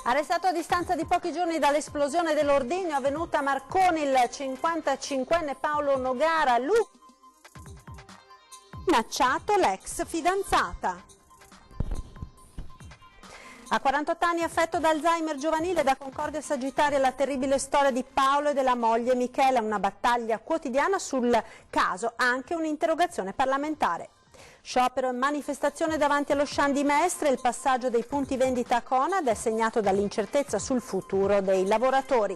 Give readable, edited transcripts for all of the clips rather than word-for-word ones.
Arrestato a distanza di pochi giorni dall'esplosione dell'ordigno avvenuta a Marconi, il 55enne Paolo Nogara, minacciato l'ex fidanzata. A 48 anni, affetto da Alzheimer giovanile, da Concordia Sagittaria la terribile storia di Paolo e della moglie Michela, una battaglia quotidiana sul caso, anche un'interrogazione parlamentare. Sciopero e manifestazione davanti allo Scian di Mestre, il passaggio dei punti vendita a Conad è segnato dall'incertezza sul futuro dei lavoratori.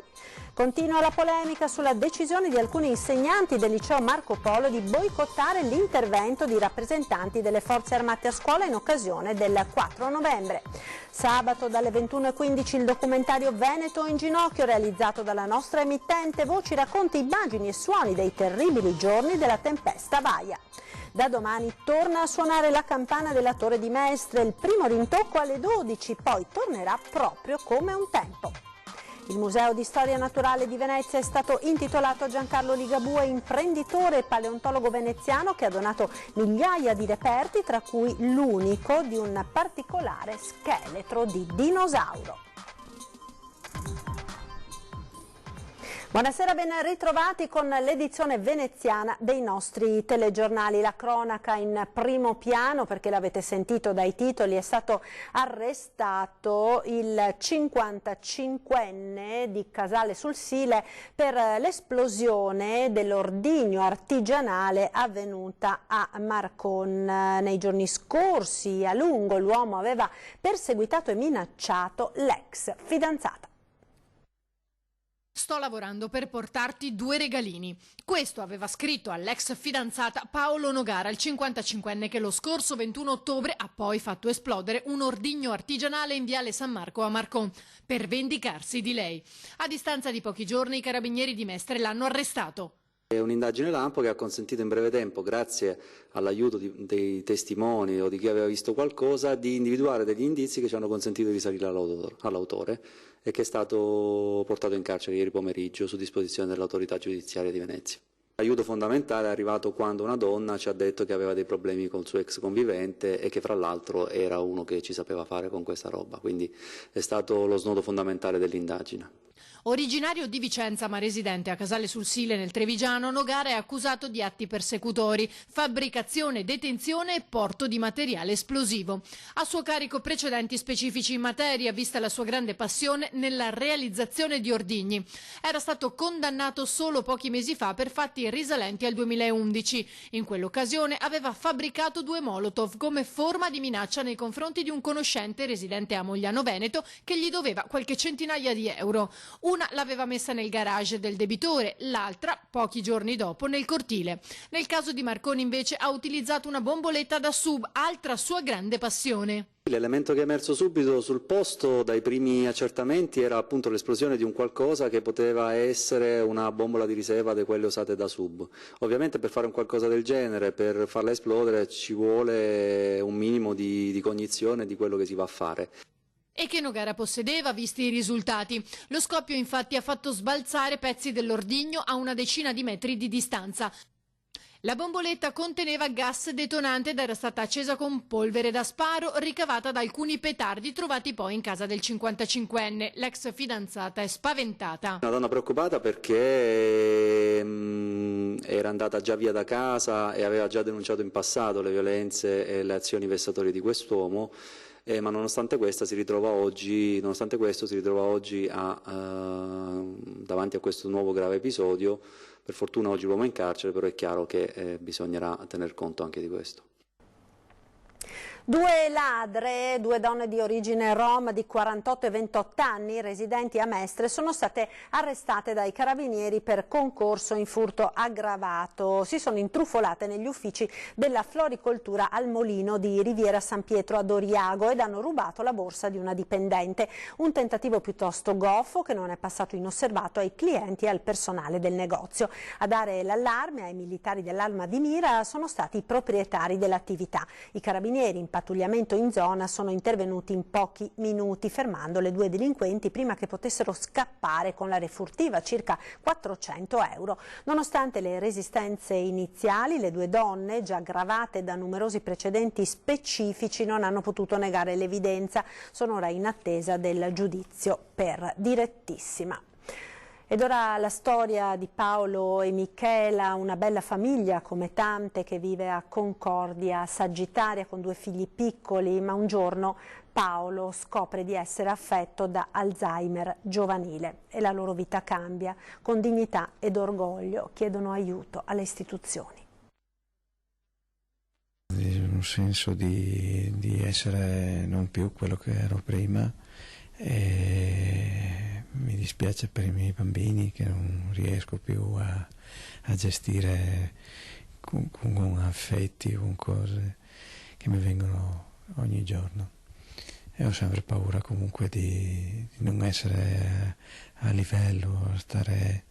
Continua la polemica sulla decisione di alcuni insegnanti del liceo Marco Polo di boicottare l'intervento di rappresentanti delle forze armate a scuola in occasione del 4 novembre. Sabato dalle 21:15 il documentario Veneto in ginocchio, realizzato dalla nostra emittente Voci, racconta immagini e suoni dei terribili giorni della tempesta Vaia. Da domani torna a suonare la campana della Torre di Mestre, il primo rintocco alle 12, poi tornerà proprio come un tempo. Il Museo di Storia Naturale di Venezia è stato intitolato a Giancarlo Ligabue, imprenditore e paleontologo veneziano che ha donato migliaia di reperti, tra cui l'unico di un particolare scheletro di dinosauro. Buonasera, ben ritrovati con l'edizione veneziana dei nostri telegiornali. La cronaca in primo piano, perché l'avete sentito dai titoli, è stato arrestato il 55enne di Casale sul Sile per l'esplosione dell'ordigno artigianale avvenuta a Marcon. Nei giorni scorsi a lungo l'uomo aveva perseguitato e minacciato l'ex fidanzata. Sto lavorando per portarti 2 regalini. Questo aveva scritto all'ex fidanzata Paolo Nogara, il 55enne che lo scorso 21 ottobre ha poi fatto esplodere un ordigno artigianale in viale San Marco a Marcon per vendicarsi di lei. A distanza di pochi giorni i carabinieri di Mestre l'hanno arrestato. È un'indagine lampo che ha consentito in breve tempo, grazie all'aiuto dei testimoni o di chi aveva visto qualcosa, di individuare degli indizi che ci hanno consentito di risalire all'autore e che è stato portato in carcere ieri pomeriggio su disposizione dell'autorità giudiziaria di Venezia. L'aiuto fondamentale è arrivato quando una donna ci ha detto che aveva dei problemi con il suo ex convivente e che fra l'altro era uno che ci sapeva fare con questa roba, quindi è stato lo snodo fondamentale dell'indagine. Originario di Vicenza ma residente a Casale sul Sile nel Trevigiano, Nogara è accusato di atti persecutori, fabbricazione, detenzione e porto di materiale esplosivo. A suo carico precedenti specifici in materia, vista la sua grande passione nella realizzazione di ordigni. Era stato condannato solo pochi mesi fa per fatti risalenti al 2011. In quell'occasione aveva fabbricato 2 Molotov come forma di minaccia nei confronti di un conoscente residente a Mogliano Veneto che gli doveva qualche centinaia di euro. Una l'aveva messa nel garage del debitore, l'altra, pochi giorni dopo, nel cortile. Nel caso di Marconi invece ha utilizzato una bomboletta da sub, altra sua grande passione. L'elemento che è emerso subito sul posto dai primi accertamenti era appunto l'esplosione di un qualcosa che poteva essere una bombola di riserva di quelle usate da sub. Ovviamente per fare un qualcosa del genere, per farla esplodere, ci vuole un minimo di cognizione di quello che si va a fare. E che Nogara possedeva, visti i risultati. Lo scoppio infatti ha fatto sbalzare pezzi dell'ordigno a una decina di metri di distanza. La bomboletta conteneva gas detonante ed era stata accesa con polvere da sparo ricavata da alcuni petardi trovati poi in casa del 55enne. L'ex fidanzata è spaventata. Una donna preoccupata perché era andata già via da casa e aveva già denunciato in passato le violenze e le azioni vessatorie di quest'uomo. Ma nonostante questo si ritrova oggi davanti a questo nuovo grave episodio. Per fortuna oggi l'uomo è in carcere, però è chiaro che bisognerà tener conto anche di questo. 2 ladre, 2 donne di origine rom di 48 e 28 anni, residenti a Mestre, sono state arrestate dai carabinieri per concorso in furto aggravato. Si sono intrufolate negli uffici della floricoltura al Molino di Riviera San Pietro ad Oriago ed hanno rubato la borsa di una dipendente. Un tentativo piuttosto goffo che non è passato inosservato ai clienti e al personale del negozio. A dare l'allarme ai militari dell'Alma di Mira sono stati i proprietari dell'attività. I carabinieri in in pattugliamento in zona sono intervenuti in pochi minuti, fermando le 2 delinquenti prima che potessero scappare con la refurtiva, circa 400 euro. Nonostante le resistenze iniziali, le 2 donne, già aggravate da numerosi precedenti specifici, non hanno potuto negare l'evidenza. Sono ora in attesa del giudizio per direttissima. Ed ora la storia di Paolo e Michela, una bella famiglia come tante che vive a Concordia, Sagittaria, con 2 figli piccoli, ma un giorno Paolo scopre di essere affetto da Alzheimer giovanile e la loro vita cambia. Con dignità ed orgoglio chiedono aiuto alle istituzioni. Un senso di essere non più quello che ero prima, e mi dispiace per i miei bambini che non riesco più a gestire con affetti, con cose che mi vengono ogni giorno, e ho sempre paura comunque di non essere a livello, stare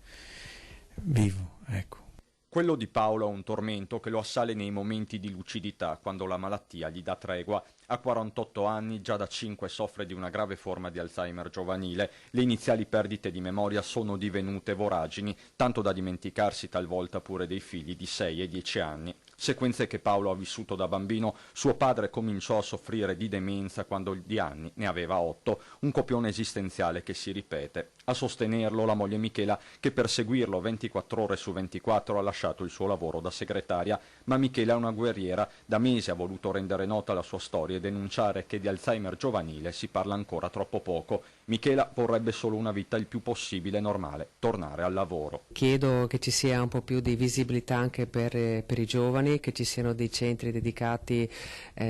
vivo, ecco. Quello di Paolo è un tormento che lo assale nei momenti di lucidità, quando la malattia gli dà tregua. Ha 48 anni, già da 5 soffre di una grave forma di Alzheimer giovanile. Le iniziali perdite di memoria sono divenute voragini, tanto da dimenticarsi talvolta pure dei figli di 6 e 10 anni. Sequenze che Paolo ha vissuto da bambino. Suo padre cominciò a soffrire di demenza quando di anni ne aveva 8, un copione esistenziale che si ripete. A sostenerlo la moglie Michela, che per seguirlo 24 ore su 24 ha lasciato il suo lavoro da segretaria. Ma Michela è una guerriera, da mesi ha voluto rendere nota la sua storia e denunciare che di Alzheimer giovanile si parla ancora troppo poco. Michela vorrebbe solo una vita il più possibile normale, tornare al lavoro. Chiedo che ci sia un po' più di visibilità anche per i giovani, che ci siano dei centri dedicati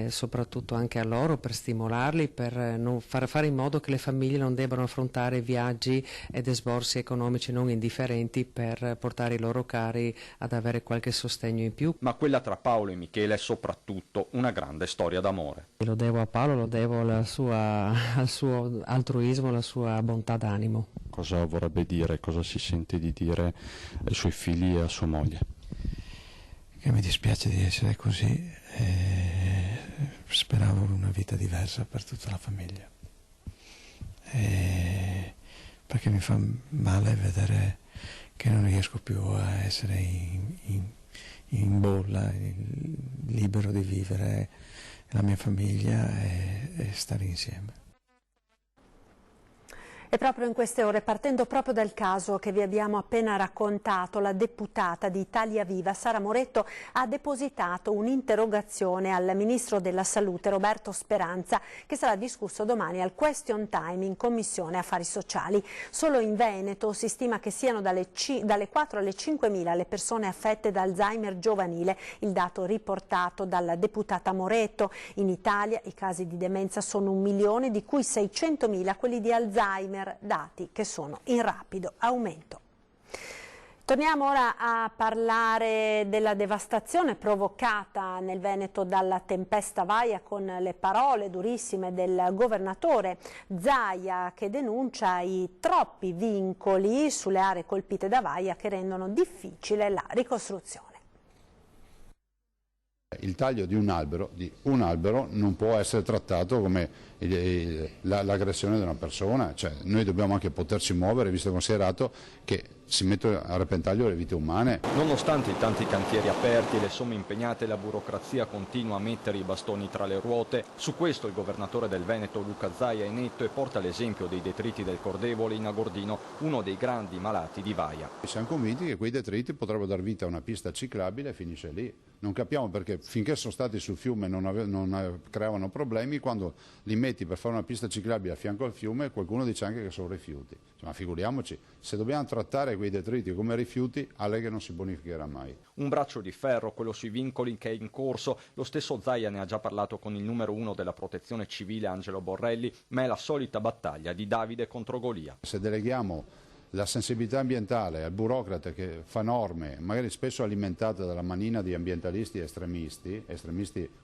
soprattutto anche a loro, per stimolarli, per non fare in modo che le famiglie non debbano affrontare viaggi ed esborsi economici non indifferenti per portare i loro cari ad avere qualche sostegno in più. Ma quella tra Paolo e Michela è soprattutto una grande storia d'amore. Lo devo a Paolo, lo devo al suo altruismo, alla sua bontà d'animo. Cosa vorrebbe dire, cosa si sente di dire ai suoi figli e a sua moglie? Che mi dispiace di essere così, speravo una vita diversa per tutta la famiglia, perché mi fa male vedere che non riesco più a essere in bolla, libero di vivere la mia famiglia e stare insieme. E proprio in queste ore, partendo proprio dal caso che vi abbiamo appena raccontato, la deputata di Italia Viva, Sara Moretto, ha depositato un'interrogazione al Ministro della Salute, Roberto Speranza, che sarà discusso domani al Question Time in Commissione Affari Sociali. Solo in Veneto si stima che siano dalle 4 alle 5.000 le persone affette da Alzheimer giovanile, il dato riportato dalla deputata Moretto. In Italia i casi di demenza sono 1 milione, di cui 600.000 quelli di Alzheimer, dati che sono in rapido aumento. Torniamo ora a parlare della devastazione provocata nel Veneto dalla tempesta Vaia, con le parole durissime del governatore Zaia, che denuncia i troppi vincoli sulle aree colpite da Vaia che rendono difficile la ricostruzione. Il taglio di un albero non può essere trattato come l'aggressione di una persona, cioè noi dobbiamo anche poterci muovere, visto e considerato che si mettono a repentaglio le vite umane. Nonostante i tanti cantieri aperti e le somme impegnate, la burocrazia continua a mettere i bastoni tra le ruote. Su questo il governatore del Veneto Luca Zaia è netto e porta l'esempio dei detriti del Cordevole in Agordino, uno dei grandi malati di Vaia. Siamo convinti che quei detriti potrebbero dar vita a una pista ciclabile e finisce lì. Non capiamo perché finché sono stati sul fiume non creavano problemi, quando li metti per fare una pista ciclabile a fianco al fiume qualcuno dice anche che sono rifiuti. Ma figuriamoci, se dobbiamo trattare quei detriti come rifiuti, a lei che non si bonificherà mai. Un braccio di ferro, quello sui vincoli, che è in corso. Lo stesso Zaia ne ha già parlato con il numero 1 della protezione civile, Angelo Borrelli, ma è la solita battaglia di Davide contro Golia. Se deleghiamo la sensibilità ambientale al burocrate che fa norme, magari spesso alimentate dalla manina di ambientalisti estremisti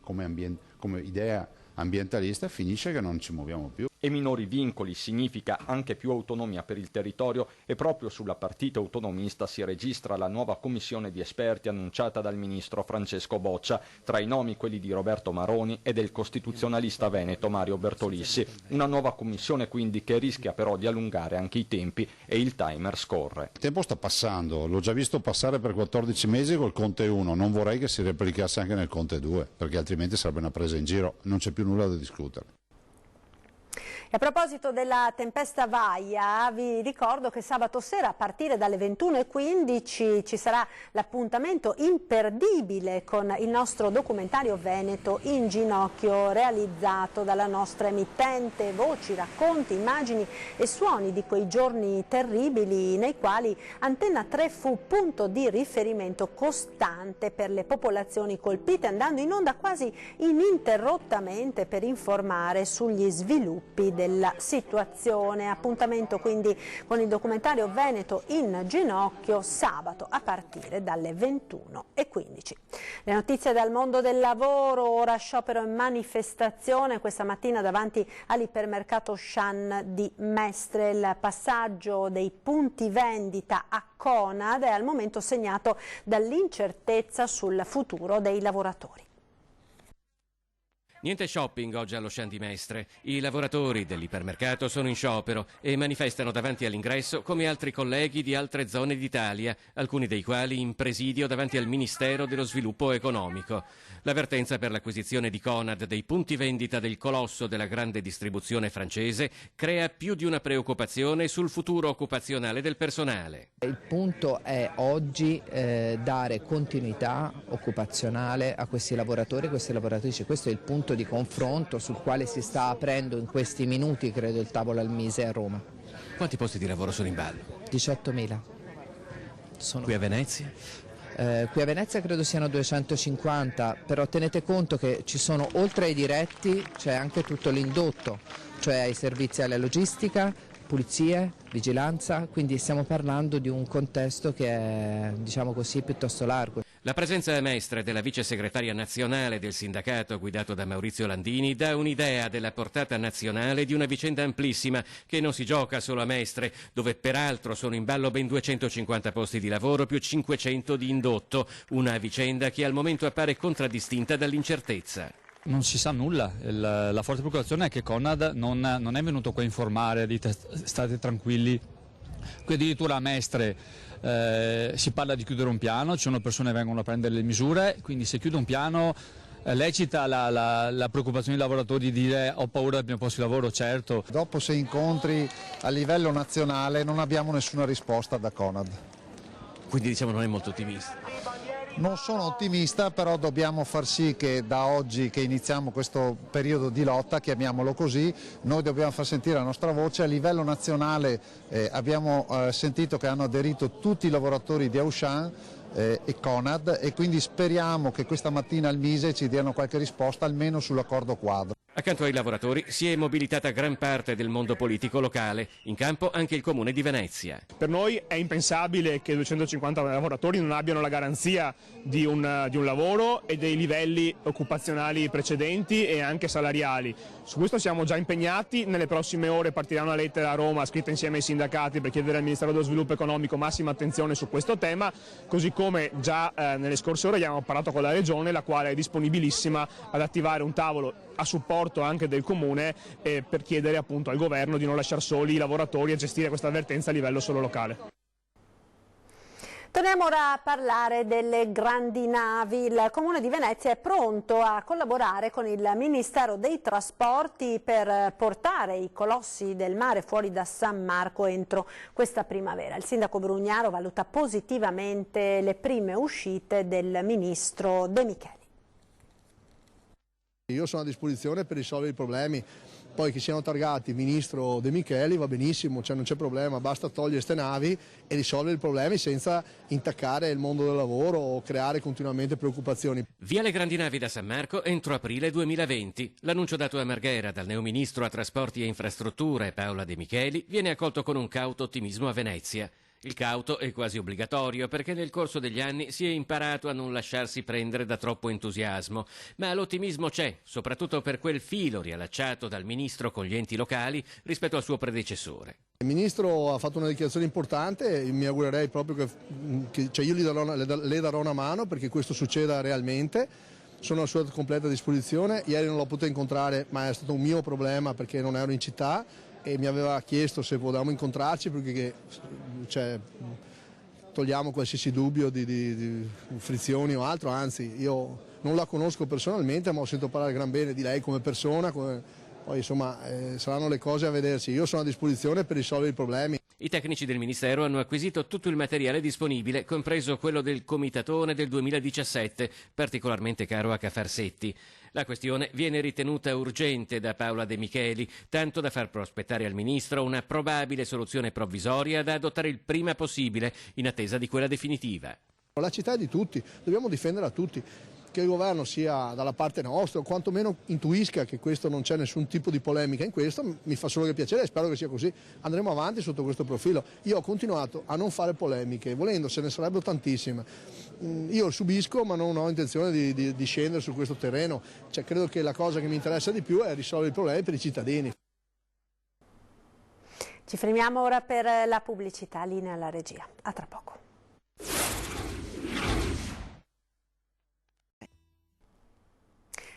come idea ambientalista, finisce che non ci muoviamo più. E minori vincoli significa anche più autonomia per il territorio, e proprio sulla partita autonomista si registra la nuova commissione di esperti annunciata dal ministro Francesco Boccia, tra i nomi quelli di Roberto Maroni e del costituzionalista veneto Mario Bertolissi. Una nuova commissione quindi che rischia però di allungare anche i tempi, e il timer scorre. Il tempo sta passando, l'ho già visto passare per 14 mesi col Conte 1, non vorrei che si replicasse anche nel Conte 2, perché altrimenti sarebbe una presa in giro, non c'è più nulla da discutere. A proposito della tempesta Vaia, vi ricordo che sabato sera a partire dalle 21:15 ci sarà l'appuntamento imperdibile con il nostro documentario Veneto in ginocchio, realizzato dalla nostra emittente, voci, racconti, immagini e suoni di quei giorni terribili nei quali Antenna 3 fu punto di riferimento costante per le popolazioni colpite, andando in onda quasi ininterrottamente per informare sugli sviluppi della situazione. Appuntamento quindi con il documentario Veneto in ginocchio sabato a partire dalle 21:15. Le notizie dal mondo del lavoro, ora sciopero e manifestazione questa mattina davanti all'ipermercato Auchan di Mestre. Il passaggio dei punti vendita a Conad è al momento segnato dall'incertezza sul futuro dei lavoratori. Niente shopping oggi allo Auchan di Mestre. I lavoratori dell'ipermercato sono in sciopero e manifestano davanti all'ingresso come altri colleghi di altre zone d'Italia, alcuni dei quali in presidio davanti al Ministero dello Sviluppo Economico. L'avvertenza per l'acquisizione di Conad dei punti vendita del colosso della grande distribuzione francese crea più di una preoccupazione sul futuro occupazionale del personale. Il punto è oggi dare continuità occupazionale a questi lavoratori e queste lavoratrici. Questo è il punto di confronto sul quale si sta aprendo in questi minuti, credo, il tavolo al Mise a Roma. Quanti posti di lavoro sono in ballo? 18.000. Qui a Venezia? Qui a Venezia credo siano 250, però tenete conto che ci sono, oltre ai diretti, c'è anche tutto l'indotto, cioè i servizi alla logistica, pulizie, vigilanza, quindi stiamo parlando di un contesto che è, diciamo così, piuttosto largo. La presenza a Mestre della vice segretaria nazionale del sindacato guidato da Maurizio Landini dà un'idea della portata nazionale di una vicenda amplissima che non si gioca solo a Mestre, dove peraltro sono in ballo ben 250 posti di lavoro più 500 di indotto, una vicenda che al momento appare contraddistinta dall'incertezza. Non si sa nulla, la forte preoccupazione è che Conad non è venuto qua a informare, dite state tranquilli, qui addirittura a Mestre si parla di chiudere un piano, ci sono persone che vengono a prendere le misure, quindi se chiude un piano lecita la preoccupazione dei lavoratori di dire ho paura del mio posto di lavoro, certo. Dopo 6 incontri a livello nazionale non abbiamo nessuna risposta da Conad. Quindi diciamo non è molto ottimista. Non sono ottimista, però dobbiamo far sì che da oggi che iniziamo questo periodo di lotta, chiamiamolo così, noi dobbiamo far sentire la nostra voce. A livello nazionale abbiamo sentito che hanno aderito tutti i lavoratori di Auchan e Conad, e quindi speriamo che questa mattina al Mise ci diano qualche risposta almeno sull'accordo quadro. Accanto ai lavoratori si è mobilitata gran parte del mondo politico locale, in campo anche il Comune di Venezia. Per noi è impensabile che 250 lavoratori non abbiano la garanzia di un lavoro e dei livelli occupazionali precedenti e anche salariali. Su questo siamo già impegnati, nelle prossime ore partirà una lettera a Roma scritta insieme ai sindacati per chiedere al Ministero dello Sviluppo Economico massima attenzione su questo tema, così come già nelle scorse ore abbiamo parlato con la Regione, la quale è disponibilissima ad attivare un tavolo a supporto anche del Comune per chiedere appunto al Governo di non lasciare soli i lavoratori e gestire questa avvertenza a livello solo locale. Torniamo ora a parlare delle grandi navi. Il Comune di Venezia è pronto a collaborare con il Ministero dei Trasporti per portare i colossi del mare fuori da San Marco entro questa primavera. Il sindaco Brugnaro valuta positivamente le prime uscite del ministro De Micheli. Io sono a disposizione per risolvere i problemi, poi che siano targati ministro De Micheli va benissimo, cioè non c'è problema, basta togliere queste navi e risolvere i problemi senza intaccare il mondo del lavoro o creare continuamente preoccupazioni. Via le grandi navi da San Marco entro aprile 2020. L'annuncio dato a Marghera dal neoministro a Trasporti e Infrastrutture Paola De Micheli viene accolto con un cauto ottimismo a Venezia. Il cauto è quasi obbligatorio perché nel corso degli anni si è imparato a non lasciarsi prendere da troppo entusiasmo, ma l'ottimismo c'è, soprattutto per quel filo riallacciato dal ministro con gli enti locali rispetto al suo predecessore. Il ministro ha fatto una dichiarazione importante e mi augurerei proprio che io le darò una mano perché questo succeda realmente. Sono a sua completa disposizione. Ieri non l'ho potuto incontrare, ma è stato un mio problema perché non ero in città e mi aveva chiesto se potevamo incontrarci perché togliamo qualsiasi dubbio di frizioni o altro. Anzi, io non la conosco personalmente, ma ho sentito parlare gran bene di lei come persona. Poi insomma saranno le cose a vedersi. Io sono a disposizione per risolvere i problemi. I tecnici del Ministero hanno acquisito tutto il materiale disponibile, compreso quello del comitatone del 2017, particolarmente caro a Cafarsetti. La questione viene ritenuta urgente da Paola De Micheli, tanto da far prospettare al Ministro una probabile soluzione provvisoria da adottare il prima possibile, in attesa di quella definitiva. La città è di tutti, dobbiamo difenderla tutti. Che il governo sia dalla parte nostra o quantomeno intuisca che questo non c'è nessun tipo di polemica in questo, mi fa solo che piacere e spero che sia così. Andremo avanti sotto questo profilo. Io ho continuato a non fare polemiche, volendo se ne sarebbero tantissime. Io subisco ma non ho intenzione di scendere su questo terreno. Credo che la cosa che mi interessa di più è risolvere i problemi per i cittadini. Ci fermiamo ora per la pubblicità, linea alla regia. A tra poco.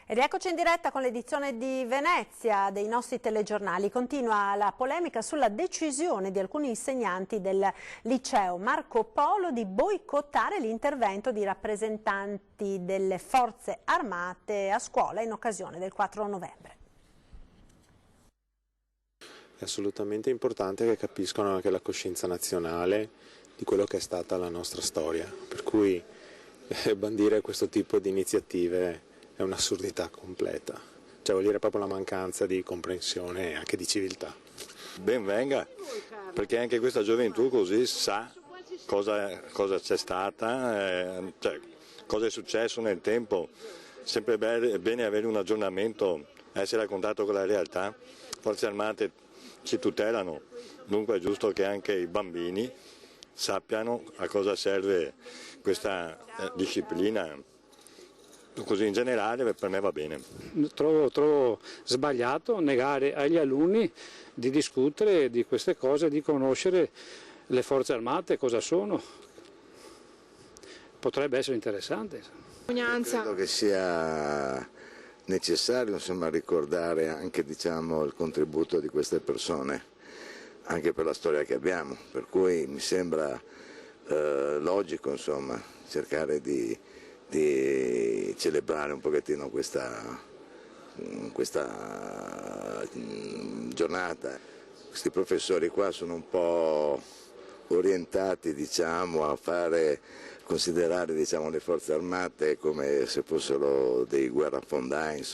Ed eccoci in diretta con l'edizione di Venezia dei nostri telegiornali. Continua la polemica sulla decisione di alcuni insegnanti del liceo Marco Polo di boicottare l'intervento di rappresentanti delle forze armate a scuola in occasione del 4 novembre. È assolutamente importante che capiscano anche la coscienza nazionale di quello che è stata la nostra storia, per cui bandire questo tipo di iniziative è un'assurdità completa, cioè vuol dire proprio la mancanza di comprensione e anche di civiltà. Ben venga, perché anche questa gioventù così sa cosa c'è stata, cosa è successo nel tempo. Sempre bene avere un aggiornamento, essere a contatto con la realtà. Forze armate ci tutelano, dunque è giusto che anche i bambini sappiano a cosa serve questa disciplina. Così in generale per me va bene. Trovo sbagliato negare agli alunni di discutere di queste cose, di conoscere le forze armate, cosa sono. Potrebbe essere interessante. Credo che sia necessario ricordare anche il contributo di queste persone, anche per la storia che abbiamo, per cui mi sembra logico cercare di celebrare un pochettino questa giornata. Questi professori qua sono un po' orientati a fare considerare le forze armate come se fossero dei guerrafondai,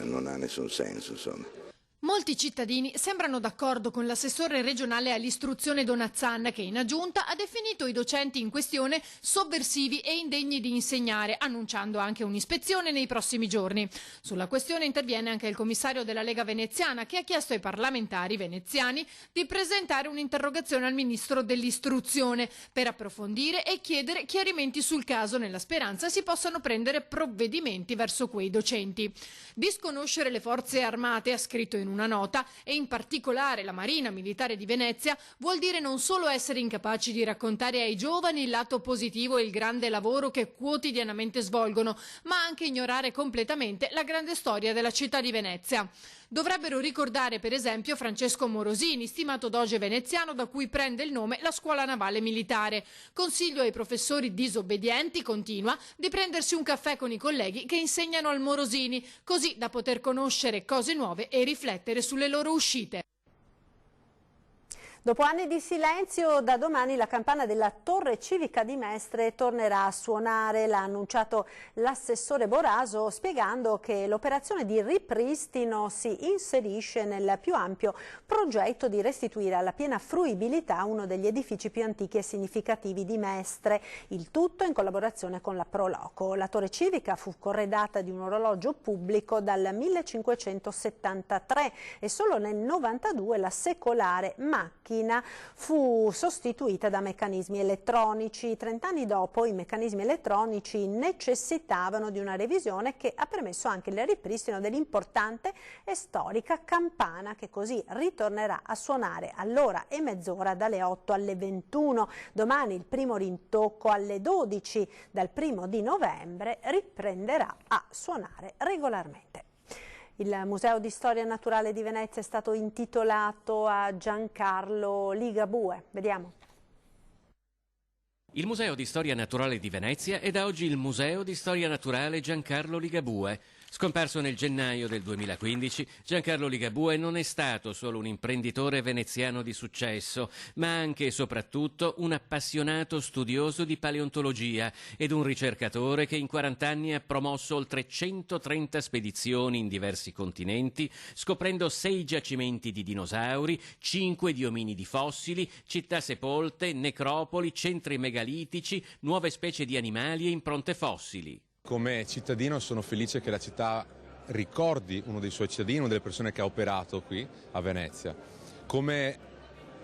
non ha nessun senso. Molti cittadini sembrano d'accordo con l'assessore regionale all'istruzione Donazzan che in aggiunta ha definito i docenti in questione sovversivi e indegni di insegnare, annunciando anche un'ispezione nei prossimi giorni. Sulla questione interviene anche il commissario della Lega veneziana che ha chiesto ai parlamentari veneziani di presentare un'interrogazione al ministro dell'istruzione per approfondire e chiedere chiarimenti sul caso nella speranza si possano prendere provvedimenti verso quei docenti. Disconoscere le forze armate, ha scritto in una nota, e in particolare la Marina Militare di Venezia, vuol dire non solo essere incapaci di raccontare ai giovani il lato positivo e il grande lavoro che quotidianamente svolgono, ma anche ignorare completamente la grande storia della città di Venezia. Dovrebbero ricordare per esempio Francesco Morosini, stimato doge veneziano da cui prende il nome la scuola navale militare. Consiglio ai professori disobbedienti, continua, di prendersi un caffè con i colleghi che insegnano al Morosini, così da poter conoscere cose nuove e riflettere sulle loro uscite. Dopo anni di silenzio, da domani la campana della Torre Civica di Mestre tornerà a suonare, l'ha annunciato l'assessore Boraso, spiegando che l'operazione di ripristino si inserisce nel più ampio progetto di restituire alla piena fruibilità uno degli edifici più antichi e significativi di Mestre, il tutto in collaborazione con la Proloco. La Torre Civica fu corredata di un orologio pubblico dal 1573 e solo nel 92 la secolare macchia macchina fu sostituita da meccanismi elettronici. 30 anni dopo i meccanismi elettronici necessitavano di una revisione che ha permesso anche il ripristino dell'importante e storica campana, che così ritornerà a suonare all'ora e mezz'ora dalle 8 alle 21. Domani il primo rintocco alle 12. Dal 1° di novembre riprenderà a suonare regolarmente. Il Museo di Storia Naturale di Venezia è stato intitolato a Giancarlo Ligabue. Vediamo. Il Museo di Storia Naturale di Venezia è da oggi il Museo di Storia Naturale Giancarlo Ligabue. Scomparso nel gennaio del 2015, Giancarlo Ligabue non è stato solo un imprenditore veneziano di successo, ma anche e soprattutto un appassionato studioso di paleontologia ed un ricercatore che in 40 anni ha promosso oltre 130 spedizioni in diversi continenti, scoprendo 6 giacimenti di dinosauri, 5 di ominidi fossili, città sepolte, necropoli, centri megalitici, nuove specie di animali e impronte fossili. Come cittadino sono felice che la città ricordi uno dei suoi cittadini, una delle persone che ha operato qui a Venezia. Come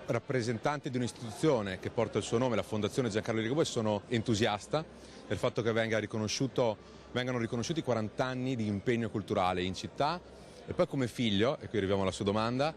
rappresentante di un'istituzione che porta il suo nome, la Fondazione Giancarlo Ligabue, sono entusiasta del fatto che vengano riconosciuti 40 anni di impegno culturale in città, e poi come figlio, e qui arriviamo alla sua domanda,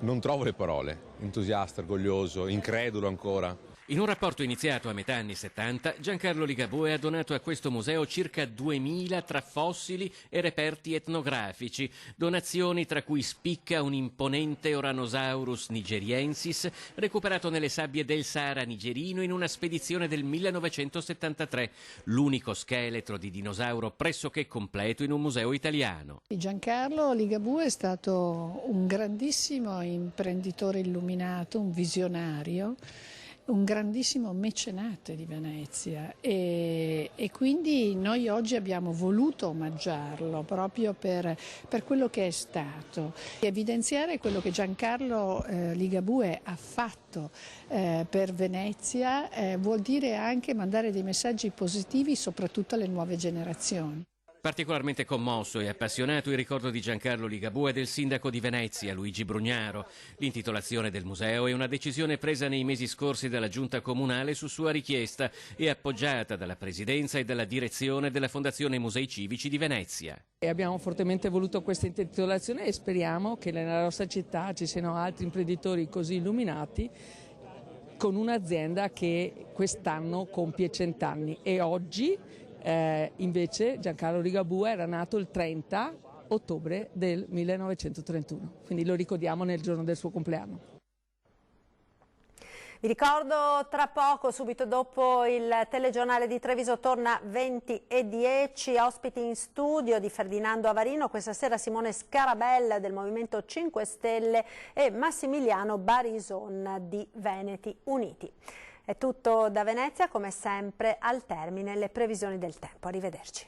non trovo le parole, entusiasta, orgoglioso, incredulo ancora. In un rapporto iniziato a metà anni 70, Giancarlo Ligabue ha donato a questo museo circa 2000 tra fossili e reperti etnografici, donazioni tra cui spicca un imponente Oranosaurus nigeriensis recuperato nelle sabbie del Sahara nigerino in una spedizione del 1973, l'unico scheletro di dinosauro pressoché completo in un museo italiano. Giancarlo Ligabue è stato un grandissimo imprenditore illuminato, un visionario, un grandissimo mecenate di Venezia e quindi noi oggi abbiamo voluto omaggiarlo proprio per quello che è stato. Evidenziare quello che Giancarlo Ligabue ha fatto per Venezia vuol dire anche mandare dei messaggi positivi soprattutto alle nuove generazioni. Particolarmente commosso e appassionato il ricordo di Giancarlo Ligabue e del sindaco di Venezia, Luigi Brugnaro. L'intitolazione del museo è una decisione presa nei mesi scorsi dalla giunta comunale su sua richiesta e appoggiata dalla presidenza e dalla direzione della Fondazione Musei Civici di Venezia. Abbiamo fortemente voluto questa intitolazione e speriamo che nella nostra città ci siano altri imprenditori così illuminati, con un'azienda che quest'anno compie 100 anni e oggi invece Giancarlo Ligabue era nato il 30 ottobre del 1931, quindi lo ricordiamo nel giorno del suo compleanno. Vi ricordo tra poco, subito dopo il telegiornale di Treviso, torna 20:10, ospiti in studio di Ferdinando Avarino, questa sera Simone Scarabella del Movimento 5 Stelle e Massimiliano Barison di Veneti Uniti. È tutto da Venezia, come sempre al termine le previsioni del tempo. Arrivederci.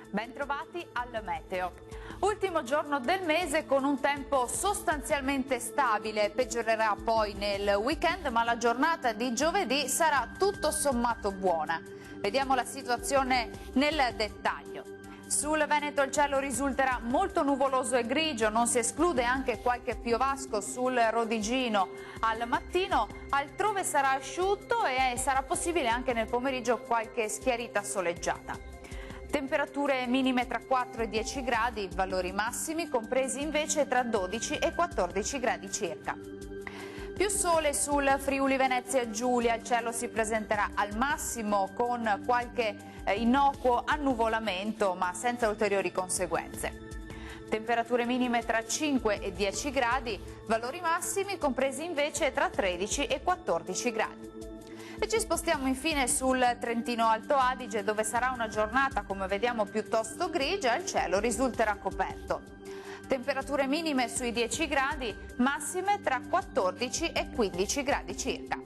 Bentrovati al meteo. Ultimo giorno del mese con un tempo sostanzialmente stabile, peggiorerà poi nel weekend, ma la giornata di giovedì sarà tutto sommato buona. Vediamo la situazione nel dettaglio. Sul Veneto il cielo risulterà molto nuvoloso e grigio, non si esclude anche qualche piovasco sul Rodigino al mattino, altrove sarà asciutto e sarà possibile anche nel pomeriggio qualche schiarita soleggiata. Temperature minime tra 4 e 10 gradi, valori massimi compresi invece tra 12 e 14 gradi circa. Più sole sul Friuli Venezia Giulia, il cielo si presenterà al massimo con qualche innocuo annuvolamento ma senza ulteriori conseguenze. Temperature minime tra 5 e 10 gradi, valori massimi compresi invece tra 13 e 14 gradi. E ci spostiamo infine sul Trentino Alto Adige, dove sarà una giornata, come vediamo, piuttosto grigia, il cielo risulterà coperto. Temperature minime sui 10 gradi, massime tra 14 e 15 gradi circa.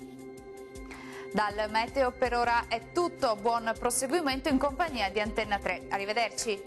Dal meteo per ora è tutto, buon proseguimento in compagnia di Antenna 3. Arrivederci.